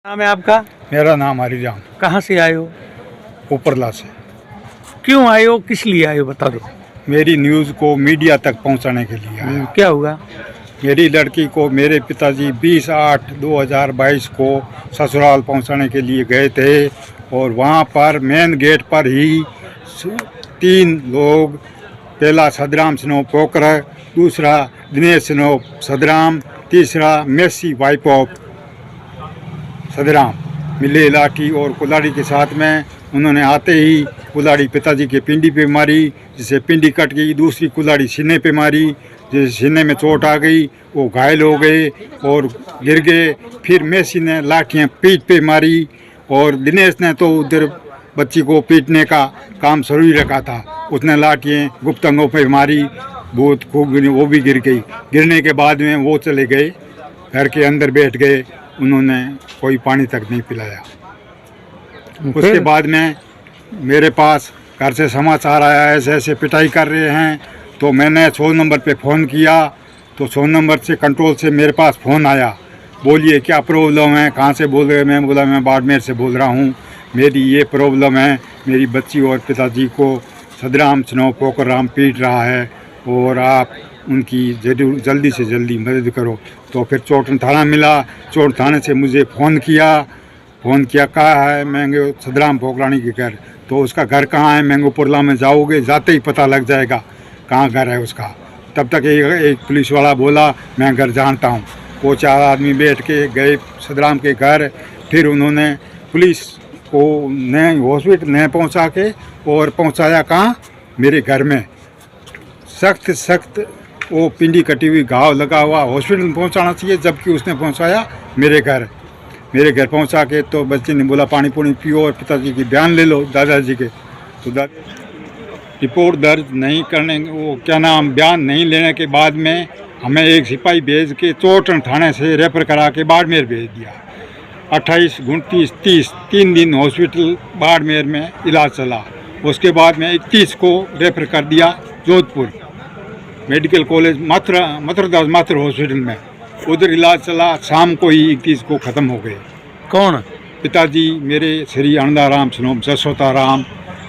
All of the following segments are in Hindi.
नाम है आपका? मेरा नाम हरिराम, कहाँ से आए हो? उपरला से। क्यों आए हो, किस लिए आए हो, बता दो। मेरी न्यूज़ को मीडिया तक पहुंचाने के लिए आया। क्या हुआ? मेरी लड़की को मेरे पिताजी 20/8/2022 को ससुराल पहुंचाने के लिए गए थे और वहां पर मेन गेट पर ही 3 लोग, पहला सदराम स्नो पोकर, दूसरा दिनेश स्नो सदराम, तीसरा मेसी वाइफ ऑफ सदराम, मिले लाठी और कुल्हाड़ी के साथ में। उन्होंने आते ही कुल्हाड़ी पिताजी के पिंडी पे मारी, जिससे पिंडी कट गई। दूसरी कुल्हाड़ी सीने पे मारी, जिससे सीने में चोट आ गई, वो घायल हो गए और गिर गए। फिर मेसी ने लाठियाँ पीठ पे मारी और दिनेश ने तो उधर बच्ची को पीटने का काम शुरू ही रखा था। उसने लाठियाँ गुप्त अंगों पर मारी, बहुत खूब, वो भी गिर गई। गिरने के बाद में वो चले गए, घर के अंदर बैठ गए। उन्होंने कोई पानी तक नहीं पिलाया। उसके बाद में मेरे पास घर से समाचार आया, ऐसे ऐसे पिटाई कर रहे हैं। तो मैंने 100 नंबर पे फ़ोन किया, तो 100 नंबर से कंट्रोल से मेरे पास फ़ोन आया। बोलिए क्या प्रॉब्लम है, कहाँ से बोल रहे हैं? मैं बोला मैं बाड़मेर से बोल रहा हूँ, मेरी ये प्रॉब्लम है, मेरी बच्ची और पिताजी को सदराम स्नो पोकर राम पीट रहा है और आप उनकी जरूर जल्दी से जल्दी मदद करो। तो फिर चोटन थाना मिला, चोट थाने से मुझे फ़ोन किया कहा है मैंगो सदराम पोकरानी के घर। तो उसका घर कहाँ है? मैंगोपुरला में जाओगे, जाते ही पता लग जाएगा कहाँ घर है उसका। तब तक एक पुलिस वाला बोला मैं घर जानता हूँ। वो 4 आदमी बैठ के गए सदराम के घर। फिर उन्होंने पुलिस को ने हॉस्पिटल ने पहुँचा के और पहुँचाया कहाँ? मेरे घर में। सख्त वो पिंडी कटी हुई, घाव लगा हुआ, हॉस्पिटल में पहुँचाना चाहिए, जबकि उसने पहुँचाया मेरे घर पहुंचा के। तो बच्चे ने बोला पानी पुनी पियो और पिताजी की बयान ले लो, दादाजी के। तो रिपोर्ट दर्ज नहीं करने, वो क्या नाम, बयान नहीं लेने के बाद में हमें एक सिपाही भेज के चोटन थाने से रेफर करा के बाड़मेर भेज दिया। 28, 29, 30 3 दिन हॉस्पिटल बाड़मेर में इलाज चला। उसके बाद में 31 को रेफर कर दिया जोधपुर मेडिकल कॉलेज मात्र हॉस्पिटल में। उधर इलाज चला, शाम को ही 31 को ख़त्म हो गए। कौन? पिताजी मेरे श्री आनंदाराम स्नोम जसोताराम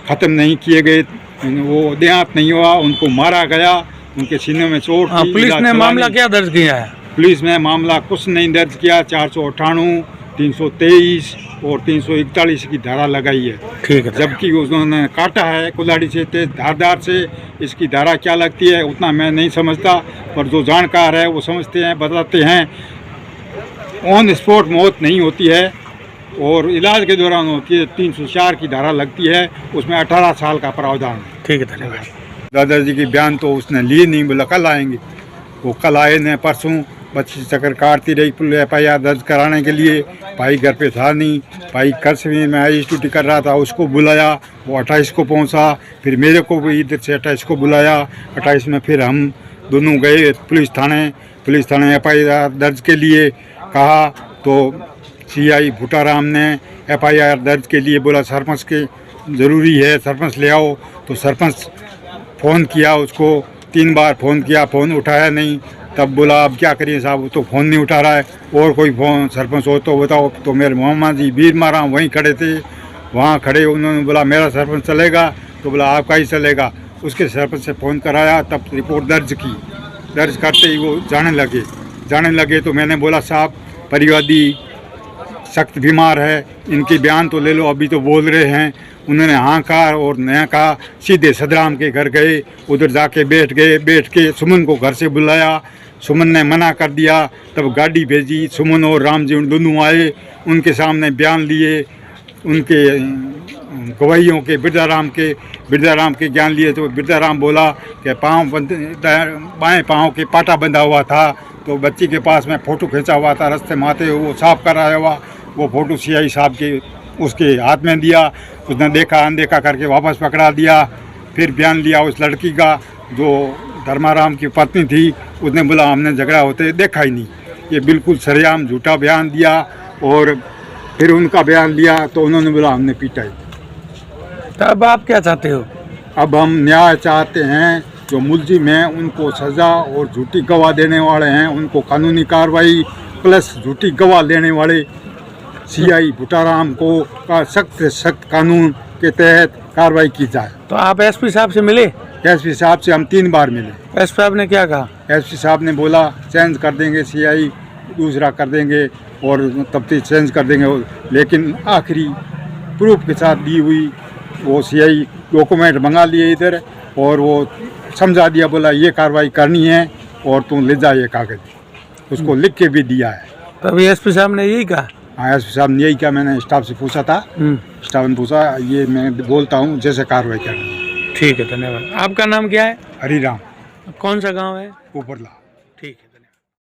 ख़त्म नहीं किए गए, वो देहांत नहीं हुआ, उनको मारा गया, उनके सीने में चोट थी। पुलिस ने मामला क्या दर्ज किया है? पुलिस ने मामला कुछ नहीं दर्ज किया। 498, 323 और 341 की धारा लगाई है। ठीक है। जबकि उन्होंने काटा है कुल्हाड़ी से, तेज धारदार से। इसकी धारा क्या लगती है उतना मैं नहीं समझता, पर जो जानकार है वो समझते हैं, बताते हैं। ऑन स्पॉट मौत नहीं होती है और इलाज के दौरान होती है। 304 की धारा लगती है, उसमें 18 साल का प्रावधान है। ठीक है, धन्यवाद। दादाजी की बयान तो उसने लिए नहीं, बोला कल आएंगे। वो कल आए ने, परसों बच्ची चक्कर काटती रही FIR दर्ज कराने के लिए। भाई घर पे था नहीं, भाई कश्मीर में आई ड्यूटी कर रहा था, उसको बुलाया, वो 28 को पहुंचा। फिर मेरे को भी इधर से 28 को बुलाया। 28 में फिर हम दोनों गए पुलिस थाने FIR दर्ज के लिए कहा। तो CI भूटाराम ने FIR दर्ज के लिए बोला सरपंच के ज़रूरी है, सरपंच ले आओ। तो सरपंच फ़ोन किया उसको, 3 बार फ़ोन किया, फ़ोन उठाया नहीं। तब बोला अब क्या करिए साहब, वो तो फ़ोन नहीं उठा रहा है, और कोई फ़ोन सरपंच हो तो बताओ। तो मेरे मोहम्मद जी बीर मारा वहीं खड़े थे, वहाँ खड़े। उन्होंने बोला मेरा सरपंच चलेगा, तो बोला आपका ही चलेगा। उसके सरपंच से फ़ोन कराया, तब रिपोर्ट दर्ज की। दर्ज करते ही वो जाने लगे। तो मैंने बोला साहब परिवादी सख्त बीमार है, इनके बयान तो ले लो, अभी तो बोल रहे हैं। उन्होंने हाँ कहा और नया कहा। सीधे सदराम के घर गए, उधर जाके बैठ के सुमन को घर से बुलाया। सुमन ने मना कर दिया, तब गाड़ी भेजी। सुमन और राम जी दोनों आए, उनके सामने बयान लिए, उनके गवाहियों के, बिरदाराम के ज्ञान लिए। तो बिरदाराम बोला कि बाएं पाँव के पाटा बंधा हुआ था। तो बच्ची के पास में फ़ोटो खींचा हुआ था, रास्ते माथे वो साफ कराया हुआ, वो फ़ोटो CI साहब के उसके हाथ में दिया। उसने देखा, अनदेखा करके वापस पकड़ा दिया। फिर बयान लिया उस लड़की का जो धर्माराम की पत्नी थी। उसने बोला हमने झगड़ा होते देखा ही नहीं। ये बिल्कुल सरेआम झूठा बयान दिया। और फिर उनका बयान लिया तो उन्होंने बोला हमने पीटा ही। तो अब आप क्या चाहते हो? अब हम न्याय चाहते हैं। जो मुलजिम हैं उनको सज़ा, और झूठी गवाह देने वाले हैं उनको कानूनी कार्रवाई, प्लस झूठी गवाह लेने वाले सीआई भुटाराम को का सख्त से सख्त कानून के तहत कार्रवाई की जाए। तो आप एसपी साहब से मिले? एसपी साहब से हम 3 बार मिले। एसपी साहब ने क्या कहा? एसपी साहब ने बोला चेंज कर देंगे, सीआई दूसरा कर देंगे और तफ्तीश चेंज कर देंगे, लेकिन आखिरी प्रूफ के साथ दी हुई वो सीआई डॉक्यूमेंट मंगा लिए इधर और वो समझा दिया, बोला ये कार्रवाई करनी है और तुम ले जा ये कागज, उसको लिख के भी दिया है। तभी एसपी साहब ने यही कहा? हाँ, एसपी साहब ने यही कहा। मैंने स्टाफ से पूछा था, स्टाफ ने पूछा ये मैं बोलता हूँ जैसे कार्रवाई करनी है। ठीक है, धन्यवाद। आपका नाम क्या है? हरिराम। कौन सा गांव है? ऊपरला।